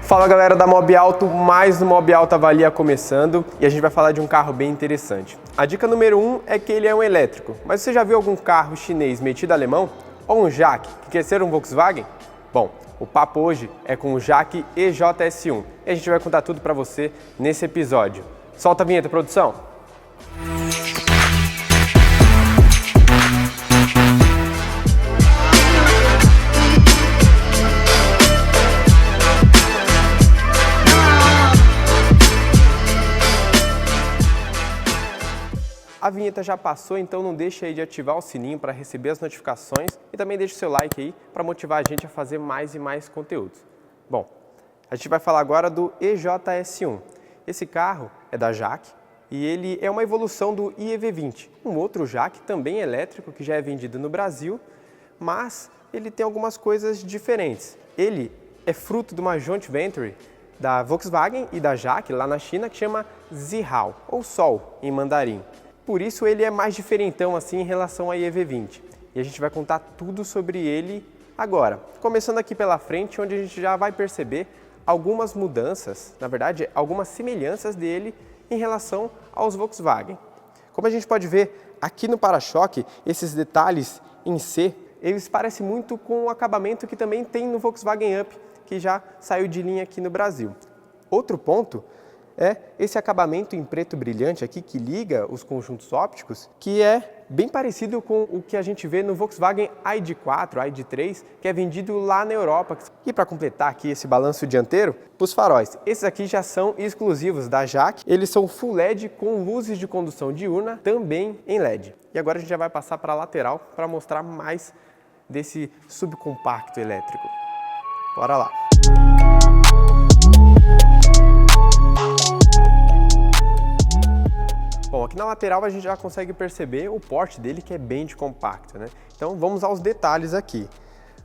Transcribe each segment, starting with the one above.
Fala galera da Mob Auto, mais um Mob Auto Avalia começando e a gente vai falar de um carro bem interessante. A dica número 1 é que ele é um elétrico, mas você já viu algum carro chinês metido alemão? Ou um Jaque que quer ser um Volkswagen? Bom, o papo hoje é com o Jaque EJS1 e a gente vai contar tudo pra você nesse episódio. Solta a vinheta, produção! A vinheta já passou, então não deixe aí de ativar o sininho para receber as notificações e também deixe o seu like aí para motivar a gente a fazer mais e mais conteúdos. Bom, a gente vai falar agora do EJS1. Esse carro é da Jaque e ele é uma evolução do iEV20, um outro Jaque também elétrico que já é vendido no Brasil, mas ele tem algumas coisas diferentes. Ele é fruto de uma joint venture da Volkswagen e da Jaque lá na China que chama Zihao, ou Sol em mandarim. Por isso ele é mais diferentão assim em relação ao iEV20. E a gente vai contar tudo sobre ele agora. Começando aqui pela frente, onde a gente já vai perceber algumas mudanças, na verdade, algumas semelhanças dele em relação aos Volkswagen. Como a gente pode ver aqui no para-choque, esses detalhes em C, eles parecem muito com o acabamento que também tem no Volkswagen Up, que já saiu de linha aqui no Brasil. Outro ponto é esse acabamento em preto brilhante aqui que liga os conjuntos ópticos, que é bem parecido com o que a gente vê no Volkswagen ID.4, ID.3, que é vendido lá na Europa. E para completar aqui esse balanço dianteiro, os faróis. Esses aqui já são exclusivos da Jaque, eles são full LED com luzes de condução diurna, também em LED. E agora a gente já vai passar para a lateral para mostrar mais desse subcompacto elétrico. Bora lá! Bom, aqui na lateral a gente já consegue perceber o porte dele, que é bem de compacto, né? Então vamos aos detalhes aqui.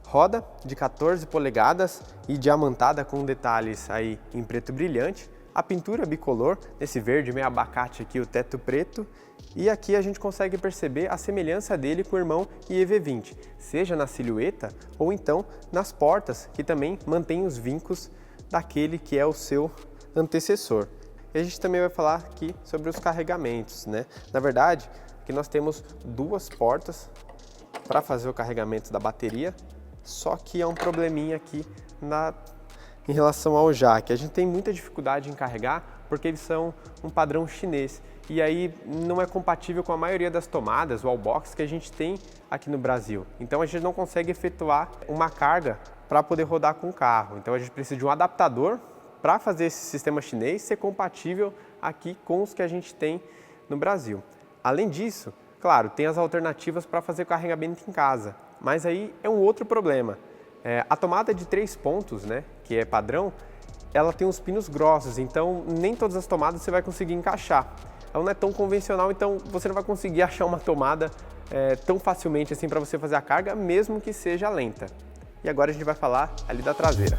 Roda de 14 polegadas e diamantada com detalhes aí em preto brilhante. A pintura bicolor, nesse verde meio abacate aqui, o teto preto. E aqui a gente consegue perceber a semelhança dele com o irmão iEV20, seja na silhueta ou então nas portas, que também mantém os vincos daquele que é o seu antecessor. E a gente também vai falar aqui sobre os carregamentos, né? Na verdade, aqui nós temos duas portas para fazer o carregamento da bateria, só que há um probleminha aqui em relação ao Jaque. A gente tem muita dificuldade em carregar porque eles são um padrão chinês e aí não é compatível com a maioria das tomadas, wallbox, que a gente tem aqui no Brasil. Então a gente não consegue efetuar uma carga para poder rodar com o carro. Então a gente precisa de um adaptador para fazer esse sistema chinês ser compatível aqui com os que a gente tem no Brasil. Além disso, claro, tem as alternativas para fazer o carregamento em casa, mas aí é um outro problema. A tomada de 3 pontos, né, que é padrão, ela tem uns pinos grossos, então nem todas as tomadas você vai conseguir encaixar. Ela não é tão convencional, então você não vai conseguir achar uma tomada tão facilmente assim para você fazer a carga, mesmo que seja lenta. E agora a gente vai falar ali da traseira.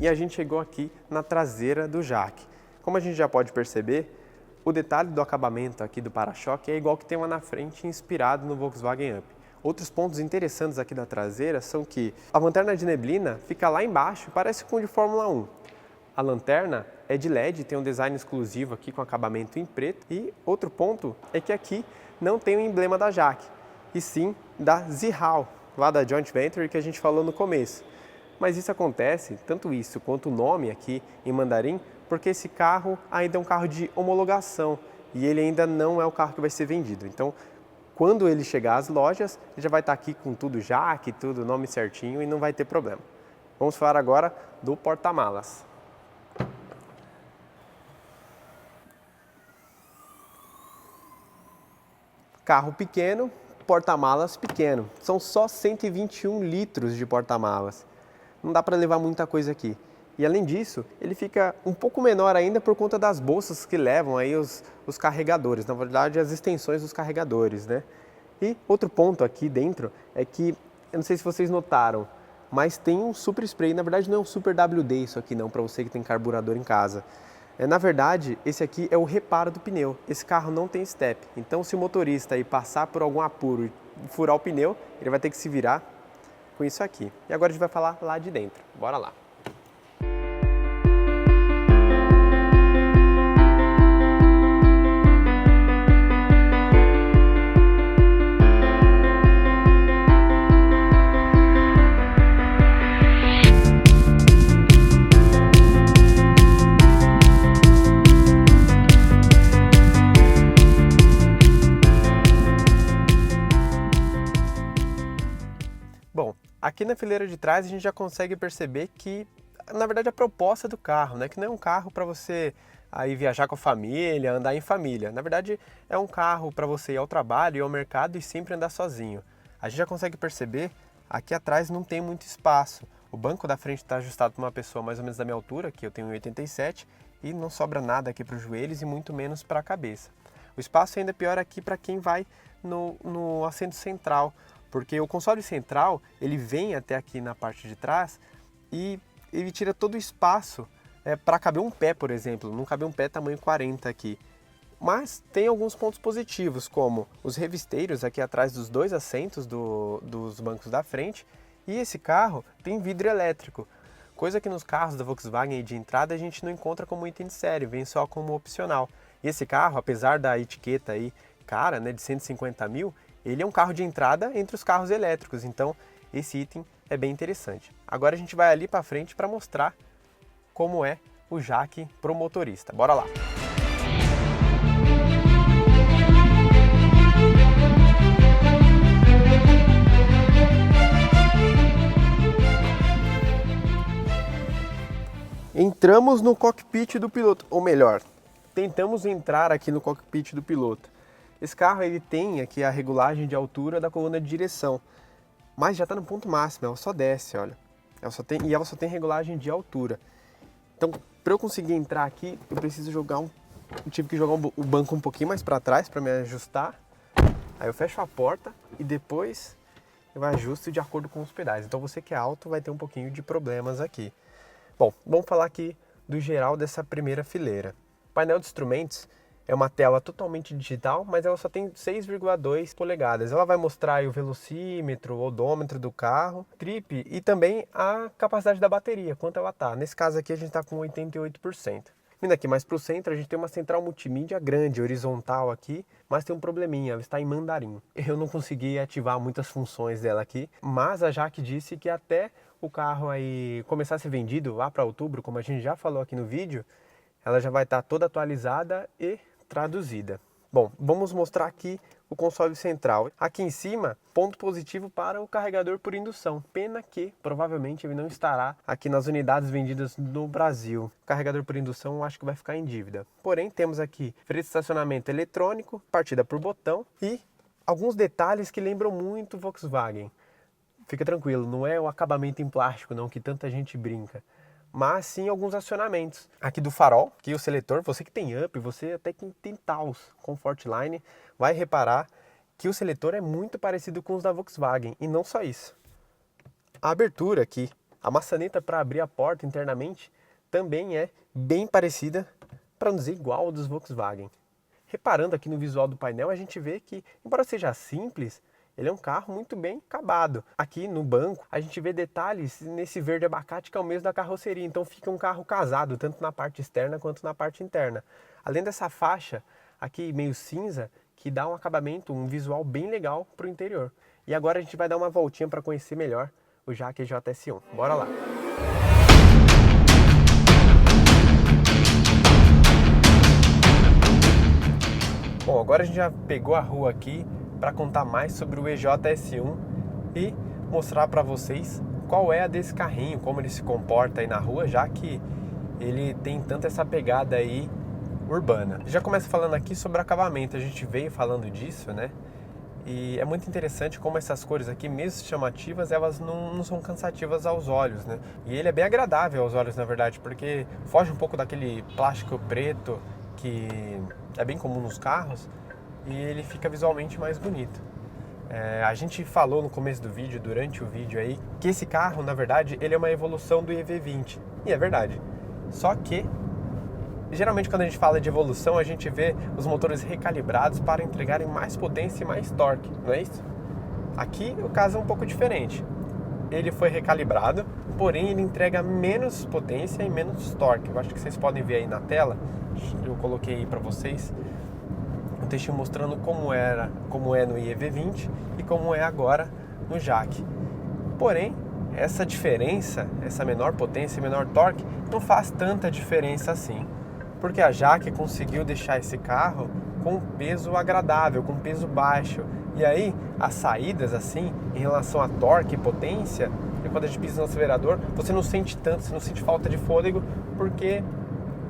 E a gente chegou aqui na traseira do Jaque. Como a gente já pode perceber, o detalhe do acabamento aqui do para-choque é igual que tem lá na frente, inspirado no Volkswagen Up. Outros pontos interessantes aqui da traseira são que a lanterna de neblina fica lá embaixo, parece com o de Fórmula 1. A lanterna é de LED, tem um design exclusivo aqui com acabamento em preto. E outro ponto é que aqui não tem o emblema da Jaque, e sim da Zihao, lá da joint venture que a gente falou no começo. Mas isso acontece, tanto isso quanto o nome aqui em mandarim, porque esse carro ainda é um carro de homologação e ele ainda não é o carro que vai ser vendido. Então, quando ele chegar às lojas, ele já vai estar aqui com tudo Jaque, tudo nome certinho e não vai ter problema. Vamos falar agora do porta-malas. Carro pequeno, porta-malas pequeno. São só 121 litros de porta-malas. Não dá para levar muita coisa aqui. E além disso, ele fica um pouco menor ainda por conta das bolsas que levam aí os carregadores, na verdade as extensões dos carregadores, né? E outro ponto aqui dentro é que, eu não sei se vocês notaram, mas tem um super spray. Na verdade não é um super WD isso aqui não, para você que tem carburador em casa. Na verdade, esse aqui é o reparo do pneu. Esse carro não tem step, então se o motorista aí passar por algum apuro e furar o pneu, ele vai ter que se virar com isso aqui. E agora a gente vai falar lá de dentro. Bora lá! Bom, aqui na fileira de trás a gente já consegue perceber que, na verdade, a proposta do carro, né? Que não é um carro para você aí viajar com a família, andar em família. Na verdade, é um carro para você ir ao trabalho, ir ao mercado e sempre andar sozinho. A gente já consegue perceber, aqui atrás não tem muito espaço. O banco da frente está ajustado para uma pessoa mais ou menos da minha altura, que eu tenho 1,87, e não sobra nada aqui para os joelhos e muito menos para a cabeça. O espaço ainda é pior aqui para quem vai no assento central, porque o console central, ele vem até aqui na parte de trás e ele tira todo o espaço para caber um pé, por exemplo. Não cabe um pé tamanho 40 aqui. Mas tem alguns pontos positivos, como os revisteiros aqui atrás dos dois assentos dos bancos da frente. E esse carro tem vidro elétrico, coisa que nos carros da Volkswagen de entrada a gente não encontra como item de série, vem só como opcional. E esse carro, apesar da etiqueta aí cara, né, de 150 mil, ele é um carro de entrada entre os carros elétricos, então esse item é bem interessante. Agora a gente vai ali para frente para mostrar como é o jack pro motorista. Bora lá! Entramos no cockpit do piloto, ou melhor, tentamos entrar aqui no cockpit do piloto. Esse carro ele tem aqui a regulagem de altura da coluna de direção, mas já está no ponto máximo, ela só desce, olha. Ela só tem regulagem de altura. Então, para eu conseguir entrar aqui, eu preciso eu tive que jogar o banco um pouquinho mais para trás para me ajustar. Aí eu fecho a porta e depois eu ajusto de acordo com os pedais. Então você que é alto vai ter um pouquinho de problemas aqui. Bom, vamos falar aqui do geral dessa primeira fileira. O painel de instrumentos é uma tela totalmente digital, mas ela só tem 6,2 polegadas. Ela vai mostrar aí o velocímetro, o odômetro do carro, trip e também a capacidade da bateria, quanto ela tá. Nesse caso aqui a gente está com 88%. Vindo aqui mais para o centro, a gente tem uma central multimídia grande, horizontal aqui, mas tem um probleminha, ela está em mandarim. Eu não consegui ativar muitas funções dela aqui, mas a Jaque disse que até o carro aí começar a ser vendido lá para outubro, como a gente já falou aqui no vídeo, ela já vai estar toda atualizada e traduzida. Bom, vamos mostrar aqui o console central. Aqui em cima, ponto positivo para o carregador por indução. Pena que provavelmente ele não estará aqui nas unidades vendidas no Brasil. O carregador por indução eu acho que vai ficar em dívida. Porém, temos aqui freio de estacionamento eletrônico, partida por botão e alguns detalhes que lembram muito Volkswagen. Fica tranquilo, não é o acabamento em plástico não, que tanta gente brinca. Mas sim alguns acionamentos. Aqui do farol, aqui o seletor, você que tem Up, você até que tem Taos, Comfortline, vai reparar que o seletor é muito parecido com os da Volkswagen, e não só isso. A abertura aqui, a maçaneta para abrir a porta internamente, também é bem parecida, para não dizer igual ao dos Volkswagen. Reparando aqui no visual do painel, a gente vê que, embora seja simples, ele é um carro muito bem acabado. Aqui no banco, a gente vê detalhes nesse verde abacate que é o mesmo da carroceria. Então fica um carro casado, tanto na parte externa quanto na parte interna. Além dessa faixa aqui meio cinza, que dá um acabamento, um visual bem legal para o interior. E agora a gente vai dar uma voltinha para conhecer melhor o Jaque JS1. Bora lá! Bom, agora a gente já pegou a rua aqui para contar mais sobre o EJS1 e mostrar para vocês qual é a desse carrinho, como ele se comporta aí na rua, já que ele tem tanto essa pegada aí urbana. Já começa falando aqui sobre acabamento, a gente veio falando disso, né? E é muito interessante como essas cores aqui, mesmo chamativas, elas não são cansativas aos olhos, né? E ele é bem agradável aos olhos, na verdade, porque foge um pouco daquele plástico preto que é bem comum nos carros, e ele fica visualmente mais bonito. A gente falou no começo do vídeo, durante o vídeo aí, que esse carro, na verdade, ele é uma evolução do EV20. E é verdade. Só que, geralmente quando a gente fala de evolução, a gente vê os motores recalibrados para entregarem mais potência e mais torque, não é isso? Aqui o caso é um pouco diferente. Ele foi recalibrado, porém ele entrega menos potência e menos torque. Eu acho que vocês podem ver aí na tela, eu coloquei aí para vocês um textinho mostrando como é no EV20 e como é agora no Jaque. Porém, essa diferença, essa menor potência e menor torque, não faz tanta diferença assim. Porque a Jaque conseguiu deixar esse carro com peso agradável, com peso baixo. E aí, as saídas assim, em relação a torque e potência, e quando a gente pisa no acelerador, você não sente tanto, você não sente falta de fôlego, porque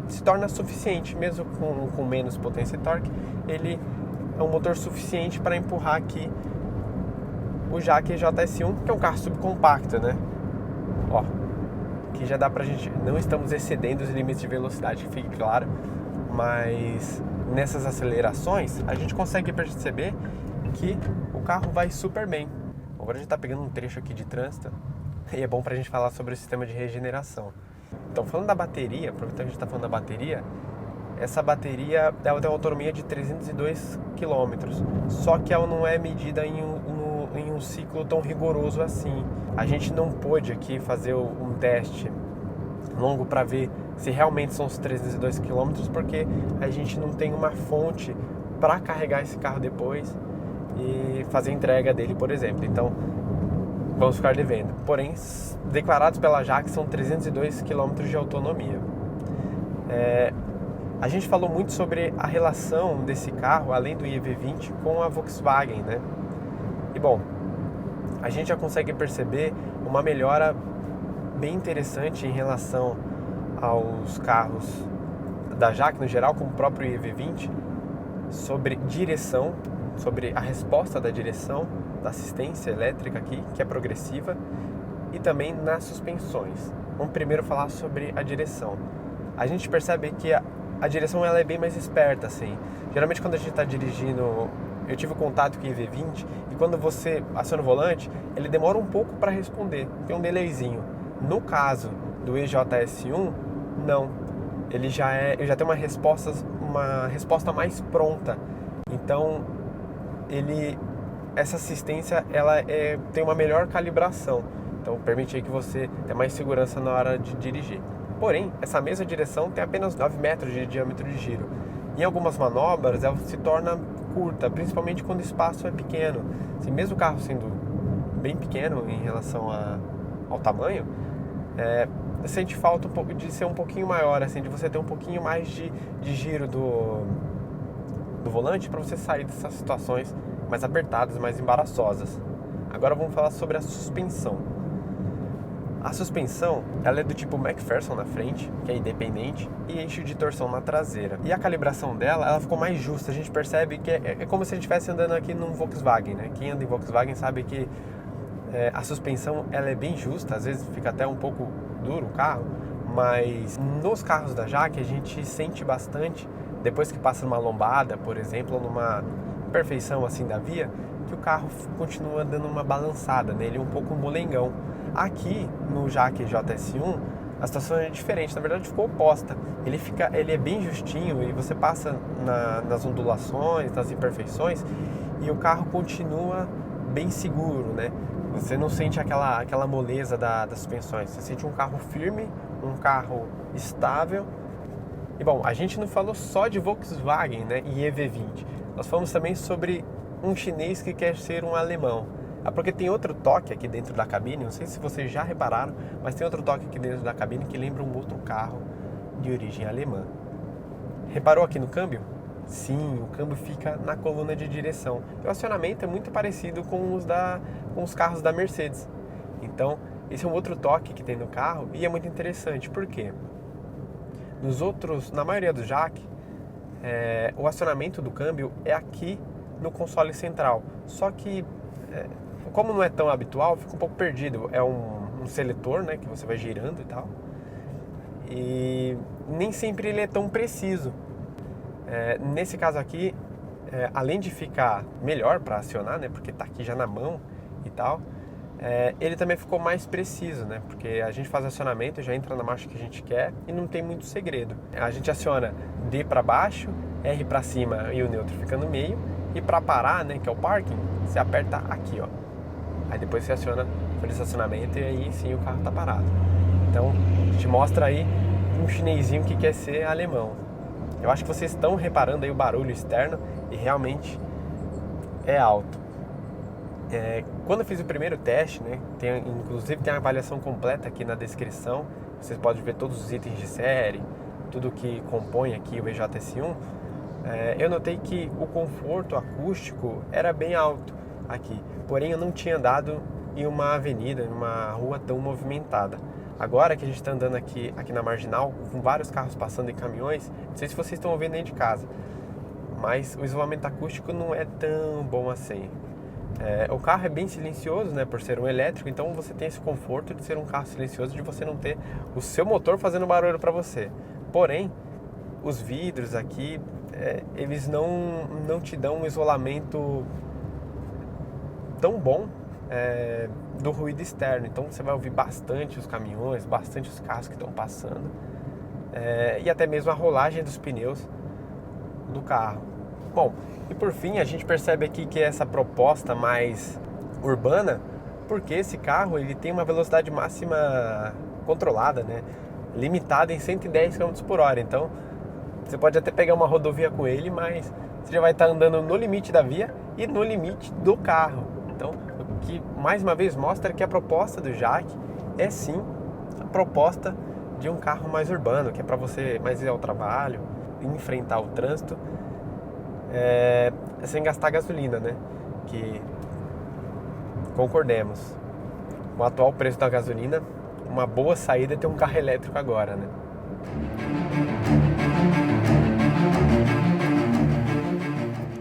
se torna suficiente, mesmo com menos potência e torque, ele é um motor suficiente para empurrar aqui o Jaque JS1, que é um carro subcompacto, né? Ó, aqui já dá pra gente, não estamos excedendo os limites de velocidade, que fique claro, mas nessas acelerações a gente consegue perceber que o carro vai super bem. Agora a gente tá pegando um trecho aqui de trânsito e é bom pra gente falar sobre o sistema de regeneração. Então, falando da bateria, aproveitando que a gente está falando da bateria, essa bateria ela tem uma autonomia de 302 km, só que ela não é medida em um ciclo tão rigoroso assim. A gente não pôde aqui fazer um teste longo para ver se realmente são os 302 km, porque a gente não tem uma fonte para carregar esse carro depois e fazer a entrega dele, por exemplo. Então, vamos ficar devendo. Porém, declarados pela Jaque, são 302 km de autonomia. A gente falou muito sobre a relação desse carro, além do EV20, com a Volkswagen, né? E bom, a gente já consegue perceber uma melhora bem interessante em relação aos carros da Jaque no geral, como o próprio EV20, sobre direção, sobre a resposta da direção, da assistência elétrica aqui, que é progressiva, e também nas suspensões. Vamos primeiro falar sobre a direção. A gente percebe que a direção ela é bem mais esperta, assim. Geralmente quando a gente está dirigindo, eu tive contato com o EV20 e quando você aciona o volante, ele demora um pouco para responder, tem um delayzinho. No caso do EJS1, não. Ele já tem uma resposta mais pronta. Então, essa assistência ela tem uma melhor calibração. Então, permite aí que você tenha mais segurança na hora de dirigir. Porém, essa mesma direção tem apenas 9 metros de diâmetro de giro. Em algumas manobras, ela se torna curta, principalmente quando o espaço é pequeno. Assim, mesmo o carro sendo bem pequeno em relação ao tamanho, sente falta um pouco de ser um pouquinho maior, assim, de você ter um pouquinho mais de giro do volante para você sair dessas situações mais apertadas, mais embaraçosas. Agora vamos falar sobre a suspensão. A suspensão, ela é do tipo McPherson na frente, que é independente, e eixo de torção na traseira. E a calibração dela, ela ficou mais justa. A gente percebe que é como se a gente estivesse andando aqui num Volkswagen, né? Quem anda em Volkswagen sabe que a suspensão, ela é bem justa. Às vezes fica até um pouco duro o carro, mas nos carros da Jaque a gente sente bastante, depois que passa numa lombada, por exemplo, ou numa perfeição assim da via, que o carro continua dando uma balançada nele, um pouco molengão. Aqui no Jaque JS1 a situação é diferente, na verdade ficou oposta. Ele é bem justinho e você passa nas ondulações, nas imperfeições e o carro continua bem seguro, né? Você não sente aquela moleza das suspensões, você sente um carro firme, um carro estável. E bom, a gente não falou só de Volkswagen, né, e EV20, nós falamos também sobre um chinês que quer ser um alemão. Porque tem outro toque aqui dentro da cabine, não sei se vocês já repararam, mas tem outro toque aqui dentro da cabine que lembra um outro carro de origem alemã. Reparou aqui no câmbio? Sim, o câmbio fica na coluna de direção. O acionamento é muito parecido com os carros da Mercedes. Então, esse é um outro toque que tem no carro e é muito interessante. Por quê? Na maioria dos Jaque, o acionamento do câmbio é aqui no console central. Só que como não é tão habitual, fica um pouco perdido. É um seletor, né, que você vai girando e tal. E nem sempre ele é tão preciso. Nesse caso aqui, além de ficar melhor para acionar, né, porque tá aqui já na mão e tal, ele também ficou mais preciso, né, porque a gente faz acionamento, já entra na marcha que a gente quer e não tem muito segredo. A gente aciona D para baixo, R para cima e o neutro fica no meio, e para parar, né, que é o parking, você aperta aqui, ó. Aí depois você aciona o estacionamento e aí sim o carro tá parado. Então a gente mostra aí um chinesinho que quer ser alemão. Eu acho que vocês estão reparando aí o barulho externo e realmente é alto. Quando eu fiz o primeiro teste, né, inclusive tem a avaliação completa aqui na descrição, vocês podem ver todos os itens de série, tudo que compõe aqui o EJS1, eu notei que o conforto acústico era bem alto aqui, porém eu não tinha andado em uma avenida, em uma rua tão movimentada. Agora que a gente está andando aqui na Marginal, com vários carros passando e caminhões, não sei se vocês estão ouvindo aí de casa, mas o isolamento acústico não é tão bom assim. O carro é bem silencioso, né, por ser um elétrico, então você tem esse conforto de ser um carro silencioso, de você não ter o seu motor fazendo barulho para você. Porém, os vidros aqui, eles não te dão um isolamento tão bom do ruído externo. Então você vai ouvir bastante os caminhões, bastante os carros que estão passando, e até mesmo a rolagem dos pneus do carro. Bom, e por fim a gente percebe aqui que essa proposta mais urbana, porque esse carro ele tem uma velocidade máxima controlada, né, limitada em 110 km por hora. Então você pode até pegar uma rodovia com ele, mas você já vai estar andando no limite da via e no limite do carro. Então, o que mais uma vez mostra que a proposta do Jaque é sim a proposta de um carro mais urbano, que é para você mais ir ao trabalho, enfrentar o trânsito, sem gastar gasolina, né? Que, concordemos, com o atual preço da gasolina, uma boa saída é ter um carro elétrico agora, né?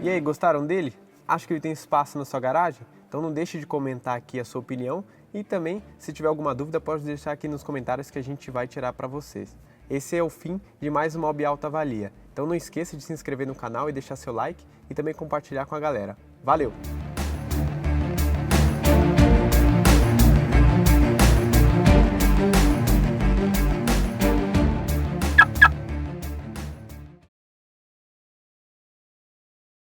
E aí, gostaram dele? Acha que ele tem espaço na sua garagem? Então não deixe de comentar aqui a sua opinião e também, se tiver alguma dúvida, pode deixar aqui nos comentários que a gente vai tirar para vocês. Esse é o fim de mais uma Mob Alto Avalia. Então não esqueça de se inscrever no canal e deixar seu like e também compartilhar com a galera. Valeu!